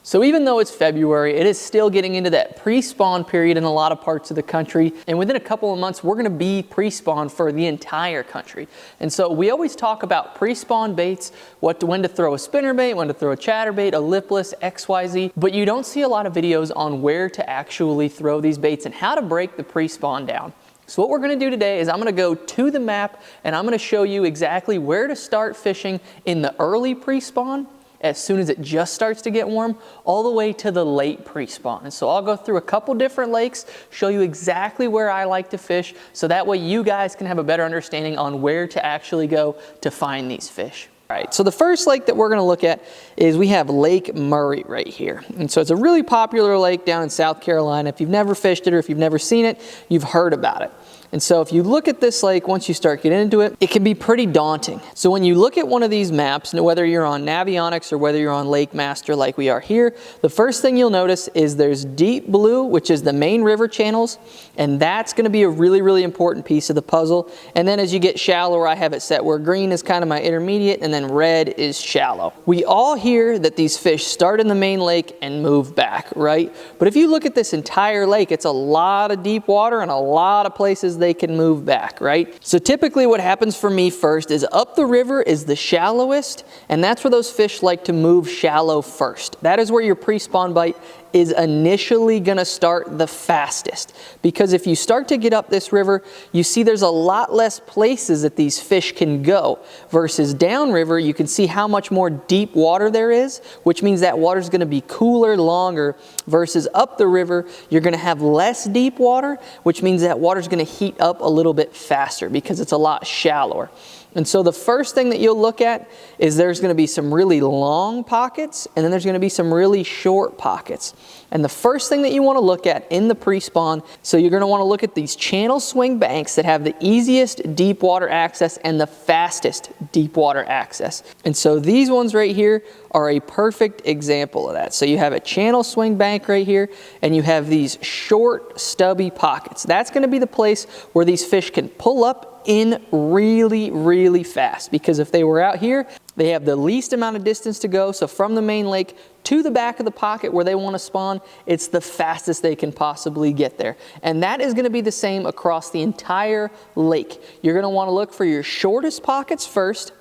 So even though it's February, it is still getting into that pre-spawn period in a lot of parts of the country. And within a couple of months, we're gonna be pre-spawn for the entire country. And so we always talk about pre-spawn baits, when to throw a spinnerbait, when to throw a chatterbait, a lipless, XYZ, but you don't see a lot of videos on where to actually throw these baits and how to break the pre-spawn down. So what we're gonna do today is I'm gonna go to the map and I'm gonna show you exactly where to start fishing in the early pre-spawn, as soon as it just starts to get warm, all the way to the late pre-spawn. And so I'll go through a couple different lakes, show you exactly where I like to fish, so that way you guys can have a better understanding on where to actually go to find these fish. All right, so the first lake that we're gonna look at is we have Lake Murray right here. And so it's a really popular lake down in South Carolina. If you've never fished it or if you've never seen it, you've heard about it. And so if you look at this lake, once you start getting into it, it can be pretty daunting. So when you look at one of these maps, whether you're on Navionics or whether you're on Lake Master like we are here, the first thing you'll notice is there's deep blue, which is the main river channels, and that's gonna be a really, really important piece of the puzzle. And then as you get shallower, I have it set where green is kind of my intermediate and then red is shallow. We all hear that these fish start in the main lake and move back, right? But if you look at this entire lake, it's a lot of deep water and a lot of places they can move back, right? So typically what happens for me first is up the river is the shallowest, and that's where those fish like to move shallow first. That is where your pre-spawn bite is initially gonna start the fastest. Because if you start to get up this river, you see there's a lot less places that these fish can go. Versus downriver, you can see how much more deep water there is, which means that water's gonna be cooler longer. Versus up the river, you're gonna have less deep water, which means that water's gonna heat up a little bit faster because it's a lot shallower. And so the first thing that you'll look at is there's gonna be some really long pockets and then there's gonna be some really short pockets. And the first thing that you wanna look at in the pre-spawn, so you're gonna wanna look at these channel swing banks that have the easiest deep water access and the fastest deep water access. And so these ones right here are a perfect example of that. So you have a channel swing bank right here and you have these short stubby pockets. That's gonna be the place where these fish can pull up in really, really fast, because if they were out here, they have the least amount of distance to go. So from the main lake to the back of the pocket where they want to spawn, it's the fastest they can possibly get there. And that is going to be the same across the entire lake. You're going to want to look for your shortest pockets first,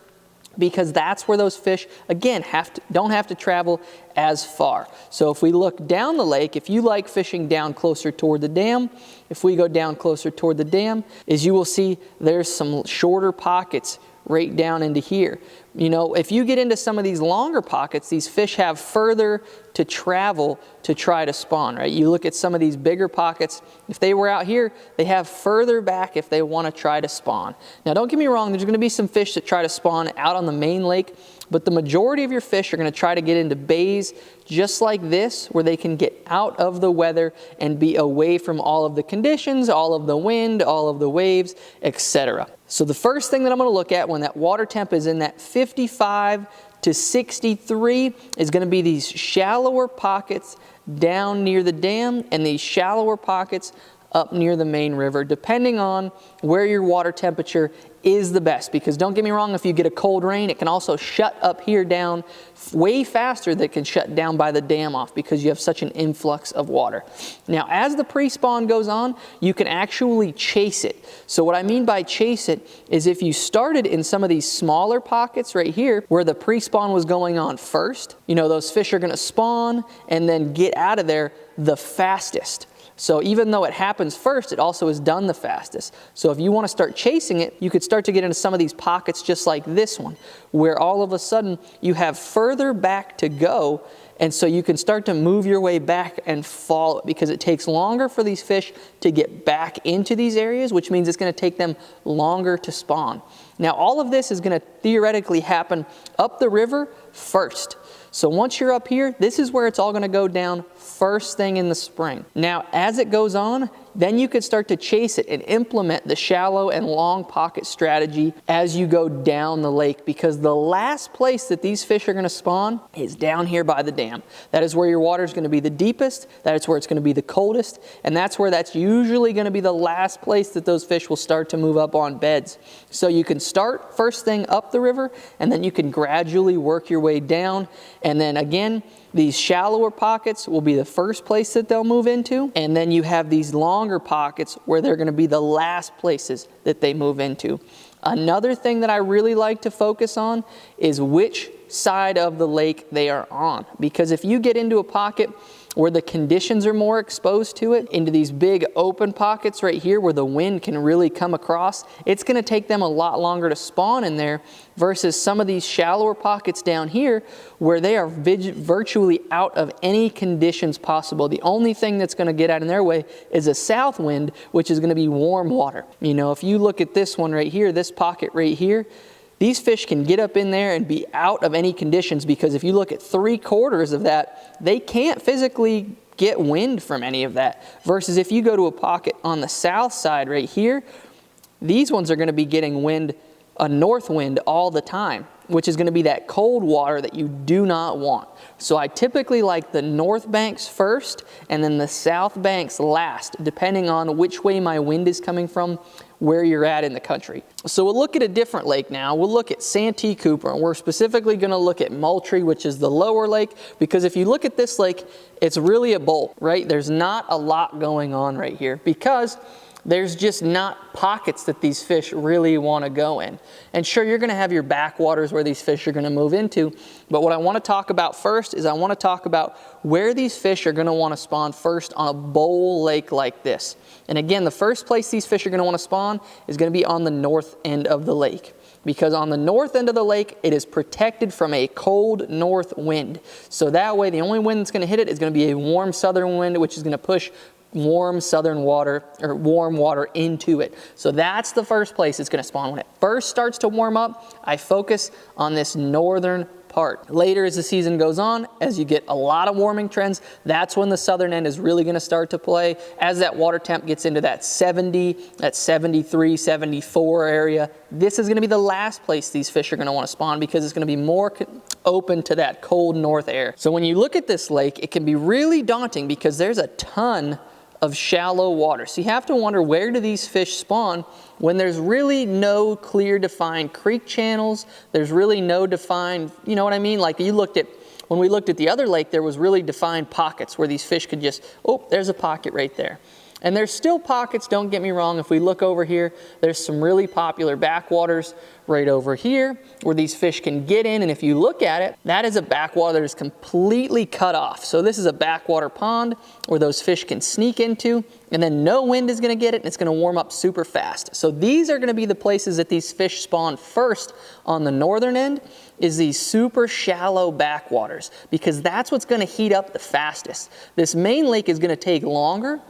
because that's where those fish, again, don't have to travel as far. So if we look down the lake, if you like fishing down closer toward the dam, if we go down closer toward the dam, as you will see, there's some shorter pockets right down into here. You know, if you get into some of these longer pockets, these fish have further to travel to try to spawn, right? You look at some of these bigger pockets, if they were out here, they have further back if they want to try to spawn. Now, don't get me wrong, there's going to be some fish that try to spawn out on the main lake, but the majority of your fish are going to try to get into bays just like this, where they can get out of the weather and be away from all of the conditions, all of the wind, all of the waves, etc. So the first thing that I'm going to look at when that water temp is in that 55 to 63 is going to be these shallower pockets down near the dam and these shallower pockets up near the main river, depending on where your water temperature is the best. Because don't get me wrong, if you get a cold rain, it can also shut up here down way faster than it can shut down by the dam off, because you have such an influx of water. Now, as the pre-spawn goes on, you can actually chase it. So what I mean by chase it is if you started in some of these smaller pockets right here where the pre-spawn was going on first, you know, those fish are gonna spawn and then get out of there the fastest. So even though it happens first, it also is done the fastest. So if you want to start chasing it, you could start to get into some of these pockets just like this one, where all of a sudden you have further back to go, and so you can start to move your way back and follow it, because it takes longer for these fish to get back into these areas, which means it's going to take them longer to spawn. Now, all of this is going to theoretically happen up the river first. So once you're up here, this is where it's all going to go down first thing in the spring. Now, as it goes on, then you could start to chase it and implement the shallow and long pocket strategy as you go down the lake, because the last place that these fish are going to spawn is down here by the dam. That is where your water is going to be the deepest, that is where it's going to be the coldest, and that's where that's usually going to be the last place that those fish will start to move up on beds. So you can start first thing up the river, and then you can gradually work your way down, and then again, These shallower pockets will be the first place that they'll move into, and then you have these longer pockets where they're going to be the last places that they move into. Another thing that I really like to focus on is which side of the lake they are on, because if you get into a pocket where the conditions are more exposed to it, into these big open pockets right here where the wind can really come across, it's going to take them a lot longer to spawn in there versus some of these shallower pockets down here where they are virtually out of any conditions possible. The only thing that's going to get out in their way is a south wind, which is going to be warm water. You know, if you look at this one right here, this pocket right here, these fish can get up in there and be out of any conditions, because if you look at 3/4 of that, they can't physically get wind from any of that. Versus if you go to a pocket on the south side right here, these ones are going to be getting wind, a north wind all the time, which is going to be that cold water that you do not want. So I typically like the north banks first and then the south banks last, depending on which way my wind is coming from, where you're at in the country. So we'll look at a different lake now. We'll look at Santee Cooper, and we're specifically going to look at Moultrie, which is the lower lake, because if you look at this lake, it's really a bowl, right? There's not a lot going on right here because there's just not pockets that these fish really want to go in. And sure, you're going to have your backwaters where these fish are going to move into, but what I want to talk about first is I want to talk about where these fish are going to want to spawn first on a bowl lake like this. And again, the first place these fish are going to want to spawn is going to be on the north end of the lake, because on the north end of the lake, it is protected from a cold north wind. So that way, the only wind that's going to hit it is going to be a warm southern wind, which is going to push warm southern water or warm water into it. So that's the first place it's going to spawn. When it first starts to warm up, I focus on this northern part. Later as the season goes on, as you get a lot of warming trends, that's when the southern end is really going to start to play. As that water temp gets into that 70, that 73, 74 area, this is going to be the last place these fish are going to want to spawn, because it's going to be more open to that cold north air. So when you look at this lake, it can be really daunting because there's a ton of shallow water. So you have to wonder, where do these fish spawn when there's really no clear defined creek channels? There's really no defined, you know what I mean? Like when we looked at the other lake, there was really defined pockets where these fish could just, oh, there's a pocket right there. And there's still pockets, don't get me wrong. If we look over here, there's some really popular backwaters right over here where these fish can get in. And if you look at it, that is a backwater that is completely cut off. So this is a backwater pond where those fish can sneak into, and then no wind is going to get it, and it's going to warm up super fast. So these are going to be the places that these fish spawn first on the northern end, is these super shallow backwaters, because that's what's going to heat up the fastest. This main lake is going to take longer,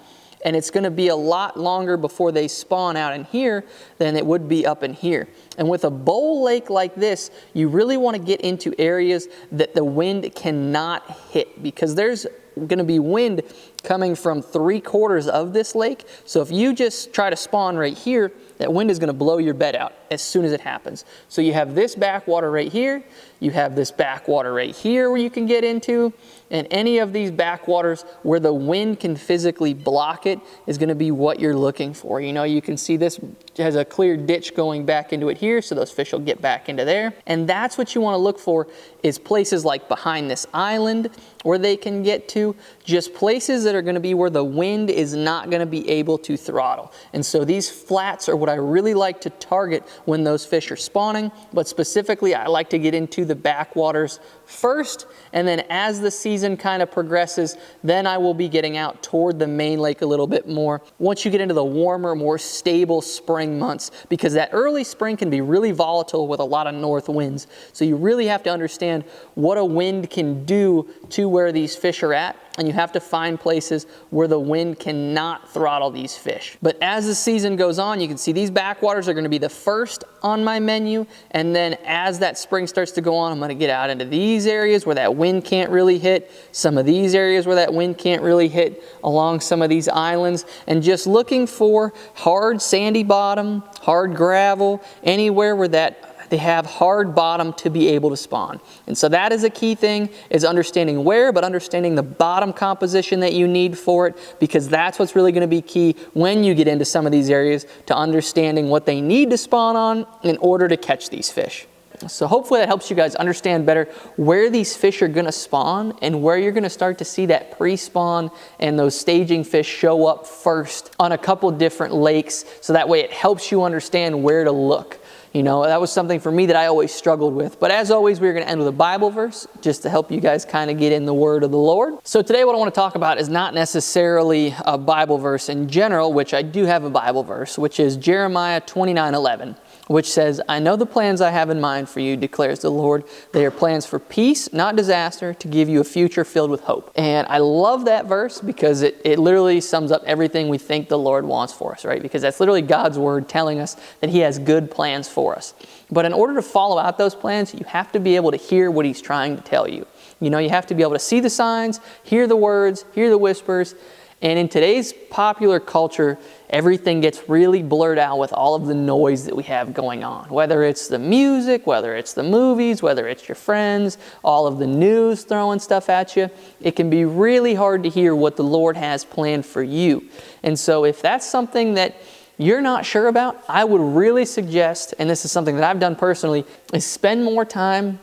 and it's going to be a lot longer before they spawn out in here than it would be up in here. And with a bowl lake like this, you really want to get into areas that the wind cannot hit, because there's going to be wind coming from 3/4 of this lake. So if you just try to spawn right here, that wind is going to blow your bed out as soon as it happens. So you have this backwater right here, you have this backwater right here where you can get into, and any of these backwaters where the wind can physically block it is going to be what you're looking for. You know, you can see this has a clear ditch going back into it here, so those fish will get back into there. And that's what you want to look for, is places like behind this island where they can get to, just places that are going to be where the wind is not going to be able to throttle. And so these flats are what I really like to target when those fish are spawning, but specifically I like to get into the backwaters first, and then as the season kind of progresses, then I will be getting out toward the main lake a little bit more once you get into the warmer, more stable spring months, because that early spring can be really volatile with a lot of north winds. So you really have to understand what a wind can do to where these fish are at, and you have to find places where the wind cannot throttle these fish. But as the season goes on, you can see these backwaters are going to be the first on my menu, and then as that spring starts to go on, I'm going to get out into these areas where that wind can't really hit, some of these areas where that wind can't really hit, along some of these islands, and just looking for hard sandy bottom, hard gravel, anywhere where they have hard bottom to be able to spawn. And so that is a key thing, is understanding where, but understanding the bottom composition that you need for it, because that's what's really going to be key when you get into some of these areas, to understanding what they need to spawn on in order to catch these fish. So hopefully that helps you guys understand better where these fish are going to spawn and where you're going to start to see that pre-spawn and those staging fish show up first on a couple different lakes. So that way it helps you understand where to look. You know, that was something for me that I always struggled with. But as always, we're going to end with a Bible verse just to help you guys kind of get in the word of the Lord. So today what I want to talk about is not necessarily a Bible verse in general, which I do have a Bible verse, which is Jeremiah 29:11. Which says, I know the plans I have in mind for you, declares the Lord. They are plans for peace, not disaster, to give you a future filled with hope. And I love that verse because it literally sums up everything we think the Lord wants for us, right? Because that's literally God's word telling us that He has good plans for us. But in order to follow out those plans, you have to be able to hear what He's trying to tell you. You know, you have to be able to see the signs, hear the words, hear the whispers. And in today's popular culture, everything gets really blurred out with all of the noise that we have going on. Whether it's the music, whether it's the movies, whether it's your friends, all of the news throwing stuff at you, it can be really hard to hear what the Lord has planned for you. And so if that's something that you're not sure about, I would really suggest, and this is something that I've done personally, is spend more time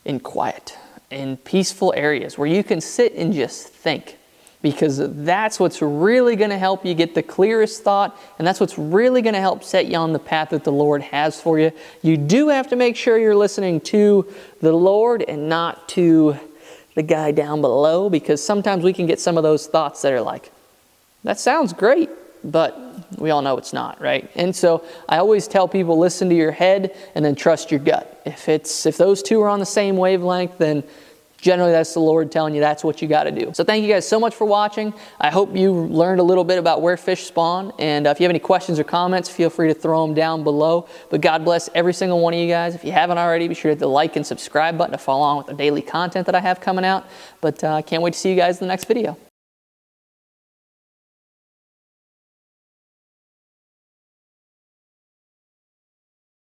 in quiet, in peaceful areas where you can sit and just think. Because that's what's really going to help you get the clearest thought, and that's what's really going to help set you on the path that the Lord has for you. You do have to make sure you're listening to the Lord and not to the guy down below, because sometimes we can get some of those thoughts that are like, that sounds great, but we all know it's not, right? And so I always tell people, listen to your head and then trust your gut. If those two are on the same wavelength, then generally, that's the Lord telling you that's what you got to do. So thank you guys so much for watching. I hope you learned a little bit about where fish spawn. And if you have any questions or comments, feel free to throw them down below. But God bless every single one of you guys. If you haven't already, be sure to hit the like and subscribe button to follow on with the daily content that I have coming out. But I can't wait to see you guys in the next video.